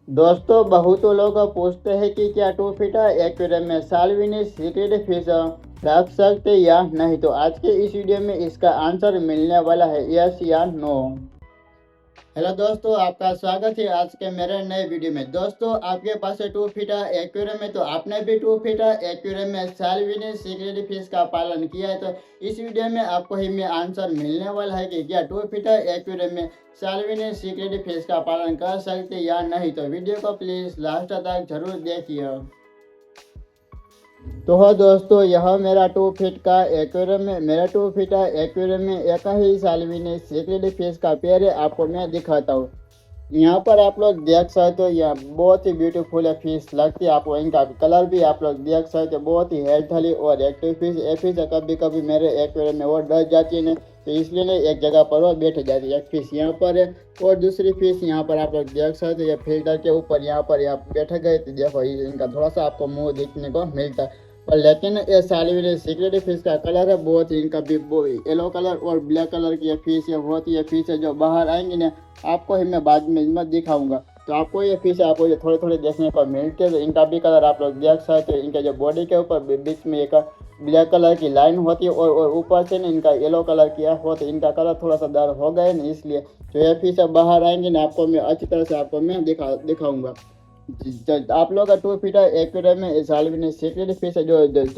दोस्तों बहुतों लोग पूछते हैं कि क्या टू फीटा एक्वेरियम में सालविनिस सीक्रेट फिश रख सकते या नहीं। तो आज के इस वीडियो में इसका आंसर मिलने वाला है यस या नो। हेलो दोस्तों, आपका स्वागत है आज के मेरे नए वीडियो में। दोस्तों आपके पास है टू फीटा एक्वेरियम है, तो आपने भी टू फीटा एक्वेरियम में सालविनिस सीक्रेट फिश का पालन किया है। तो इस वीडियो में आपको ही में आंसर मिलने वाला है कि क्या टू फीटा एक्वेरियम में सालविनिस सीक्रेट फिश का पालन कर सकते या नहीं। तो वीडियो को प्लीज लास्ट तक जरूर देखिए। तो हाँ दोस्तों, यह मेरा टू फीट का एक्वेरियम है। मेरा टू फीट एक्वेरियम में एक ही सालविनिस सीक्रेट फिश का पेयर है, आपको मैं दिखाता हूँ। यहाँ पर आप लोग देख सकते हो, यह बहुत ही ब्यूटीफुल फिश लगती है। आपको इनका कलर भी आप लोग देख सकते हो, बहुत ही हेल्थली और एक्टिव फिश। ये फिश कभी कभी मेरे एक्वेरियम में वो डर जाती है ना, तो इसलिए ना एक जगह पर वो बैठ जाती है। एक फिश यहाँ पर है और दूसरी फिश यहाँ पर आप लोग देख सकते हो, ये फिल्टर के ऊपर यहाँ पर यहाँ बैठ गए। तो देखो इनका थोड़ा सा आपको मुंह देखने को मिलता है। और लेकिन ये सालविनिस सीक्रेट फिश का कलर है बहुत ही, इनका भी येलो कलर और ब्लैक कलर की ये फिश है। बहुत ही ये फिश है जो बाहर आएंगी ना, आपको ही मैं बाद में मत दिखाऊंगा। तो आपको ये फिश आपको ये थोड़े थोड़े देखने को मिलते हैं। तो इनका भी कलर आप लोग देख सकते हो। इनके जो बॉडी के ऊपर बीच में एक ब्लैक कलर की लाइन होती है और ऊपर से ना इनका येलो कलर किया हो, तो इनका कलर थोड़ा सा डार्क हो गया ना, इसलिए तो ये फिश बाहर आएंगे ना, आपको मैं अच्छी तरह से आपको मैं दिखाऊंगा। आप लोग का टू फीट एक्वेरियम में सालविनिस सीक्रेट फिश है जो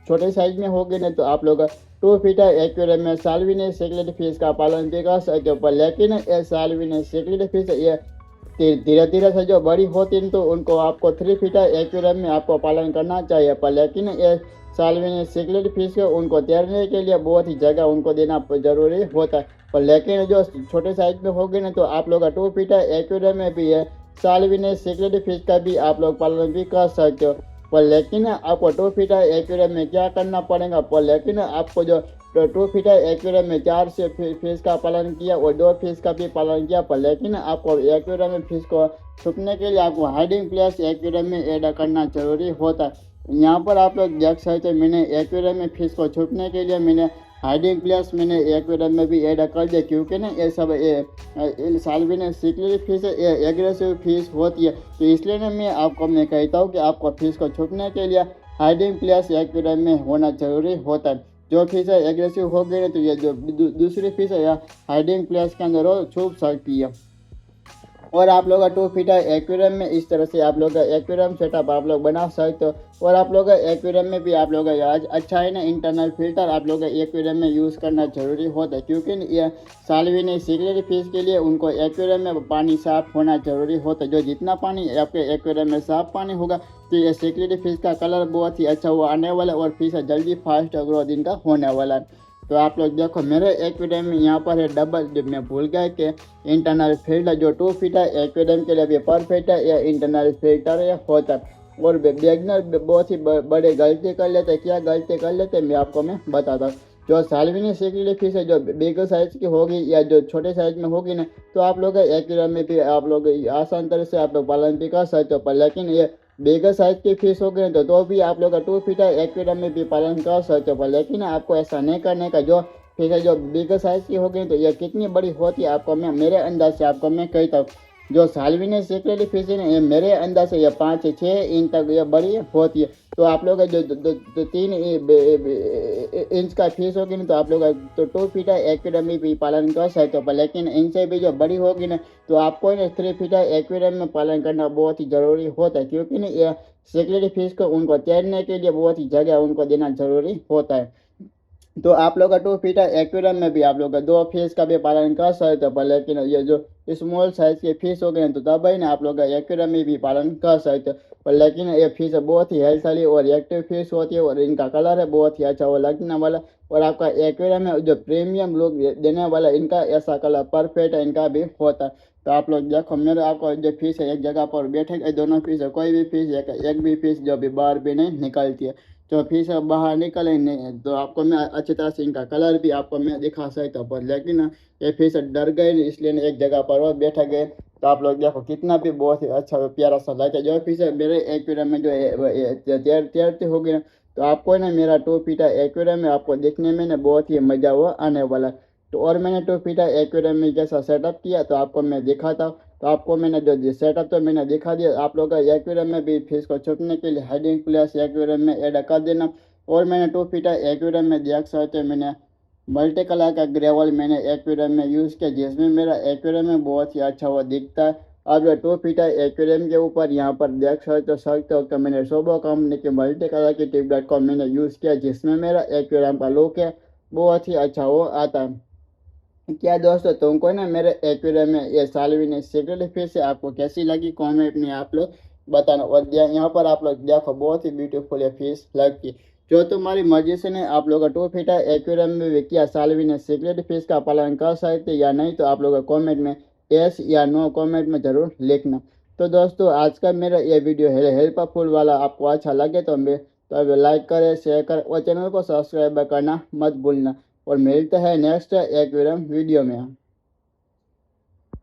छोटे साइज में होगी ना, तो आप लोग टू फीट एक्वेरियम में सालविनिस सीक्रेट फिश का पालन भी कर सकते हो। पर लेकिन ये सालविनिस सीक्रेट फिश ये धीरे धीरे से जो बड़ी होती है तो उनको आपको 3 फीट एक्वेरियम में आपको पालन करना चाहिए। पर लेकिन ये सालविनिस सीक्रेट फिश है, उनको तैरने के लिए बहुत ही जगह उनको देना जरूरी होता है। पर लेकिन जो छोटे साइज में होगी ना, तो आप लोग टू फीट एक्वेरियम में भी है सालविनिस सीक्रेट फिश का भी आप लोग पालन भी कर सकते हो। पर लेकिन आपको टू फीट एक्वेरियम में क्या करना पड़ेगा, पर लेकिन आपको जो टू फीट एक्वेरियम में 4 से फिश का पालन किया और 2 फिश का भी पालन किया। पर लेकिन आपको एक्वेरियम में फिश को छुपने के लिए आपको हाइडिंग प्लेस एक्वेरियम में ऐड करना जरूरी होता है। यहाँ पर आप लोग देख सकते हो, मैंने एक्वेरियम में फिश को छुपने के लिए मैंने हाइडिंग प्लेस मैंने एक्वेरियम में भी ऐड कर दिया, क्योंकि ना ये सब सालविनिस सीक्रेट फिश ये एग्रेसिव फिश होती है। तो इसलिए ना मैं कहता हूँ कि आपको फिश को छुपने के लिए हाइडिंग प्लेस एक्वेरियम में होना जरूरी होता है। जो फिश है एग्रेसिव हो गई ना, तो ये जो दूसरी फिश है या हाइडिंग प्लेस के अंदर वो छुप सकती है। और आप लोग टू फीट एक्वेरियम में इस तरह से आप लोग एक्वेरियम सेटअप आप लोग बना सकते हो। और आप लोग एक्वेरियम में भी आप लोग आज अच्छा है ना, इंटरनल फिल्टर आप लोग एक्वेरियम में यूज़ करना जरूरी होता है, क्योंकि ये सालविनिस सीक्रेट फिश के लिए उनको एक्वेरियम में पानी साफ होना जरूरी होता है। जो जितना पानी आपके एक्वेरियम में साफ पानी होगा, तो ये सीक्रेट फिश का कलर बहुत ही अच्छा हुआ आने वाला है और फिश जल्दी फास्ट ग्रोथ इनका होने वाला है। तो आप लोग देखो मेरे एक्वेरियम में यहाँ पर है डबल, जब मैं भूल गया कि इंटरनल फिल्टर जो टू फीट एक्वेरियम के लिए भी परफेक्ट है, या इंटरनल फिल्टर है होता है। और बिगनर बहुत ही बड़े गलती कर लेते हैं। क्या गलती कर लेते हैं मैं बताता हूँ। जो सालविनिस सीक्रेट फिश है जो बिग साइज की होगी या जो छोटे साइज में होगी ना, तो आप लोग एक्वेरियम में भी आप लोग आसान तरह से आप लोग पालन भी कर सकते हो। पर लेकिन ये बिगर साइज की फिश हो गई तो भी आप लोग टू फीट एक्वेरियम में भी पालन कर सकते हो। लेकिन आपको ऐसा नहीं करने का। जो फिश है जो बिगर साइज की हो गई तो ये कितनी बड़ी होती है, आपको मैं मेरे अंदाज से आपको मैं कहता हूँ। जो सालविनिस सीक्रेट फिश है ना, ये मेरे अंदाज से ये 5 से 6 इंच तक ये बड़ी होती है। तो आप लोग जो 3 इंच का फिश होगी ना, तो आप लोग तो टू फीट एक्वेरियम में भी पालन कर सकते हो। लेकिन इनसे भी जो बड़ी होगी ना, तो आपको ना 3 फीट एक्वेरियम में पालन करना बहुत ही ज़रूरी होता है, क्योंकि ना ये सीक्रेट फिश को उनको तैरने के लिए बहुत ही जगह उनको देना जरूरी होता है। तो आप लोग का टू फीट एक्वेरियम में भी आप लोग का 2 फिश का भी पालन कर सकते हो। पर लेकिन ये जो स्मॉल साइज के फिश हो गए तो तब ही ना आप लोग का एक्वेरियम में भी पालन कर सकते हो। पर लेकिन ये फिश बहुत ही हेल्थली और एक्टिव फिश होती है और इनका कलर है बहुत ही अच्छा वो लगने वाला। और आपका एक्वेरियम में जो प्रीमियम लुक देने वाला इनका ऐसा कलर परफेक्ट इनका भी होता है। तो आप लोग देखो मेरे आपको जो फिश है एक जगह पर बैठे दोनों फिश है, कोई भी फिश एक भी फिश जो भी बाहर भी नहीं निकलती है। तो फिश अब बाहर निकले नहीं, तो आपको मैं अच्छी तरह से इनका कलर भी आपको मैं दिखा सकता हूँ। पर लेकिन ये फिश डर गए नहीं, इसलिए ना एक जगह पर वो बैठ गए। तो आप लोग देखो कितना भी बहुत ही अच्छा प्यारा सा लगता है। जो फिश मेरे एक्वेरियम में जो तैरती होगी ना, तो आपको ना मेरा टू फीट एक्वेरियम में आपको देखने में ना बहुत ही मजा हुआ आने वाला है। तो और मैंने टू फीट एक्वेरियम में जैसा सेटअप किया तो आपको मैं दिखाता हूँ। तो आपको मैंने जो सेटअप तो मैंने दिखा दिया। आप लोग एक्वेरियम में भी फिश को छुपने के लिए हाइडिंग प्लेस एक्वेरियम में ऐड कर देना। और मैंने 2 फीट एक्वेरियम में देख सकते हो मैंने मल्टी कलर का ग्रेवल मैंने एक्वेरियम में यूज़ किया, जिसमें मेरा एक्वेरियम में बहुत ही अच्छा वो दिखता है। अब जो 2 फीट एक्वेरियम के ऊपर यहाँ पर देख सकते हो कि मैंने सोबो कंपनी के मल्टी कलर की ट्यूबलाइट को मैंने यूज़ किया, जिसमें मेरा एक्वेरियम का लुक है बहुत ही अच्छा वो आता है। क्या दोस्तों, तुमको ना मेरे एक्वेरियम में ये सालविन सीक्रेट फिश है, आपको कैसी लगी कमेंट में आप लोग बताना। और यहाँ पर आप लोग देखो बहुत ही ब्यूटीफुल है फिश लगती। जो तुम्हारी मर्जी से नहीं, आप लोग 2 फीट एक्वेरियम में भी क्या सालविन सीक्रेट फिश का पालन कर सकते या नहीं, तो आप लोग कॉमेंट में यस या नो कॉमेंट में जरूर लिखना। तो दोस्तों, आज का मेरा ये वीडियो हेल्पफुल वाला आपको अच्छा लगे तो लाइक करें, शेयर करें और चैनल को सब्सक्राइब करना मत भूलना। और मिलते हैं नेक्स्ट एक्वेरियम वीडियो में।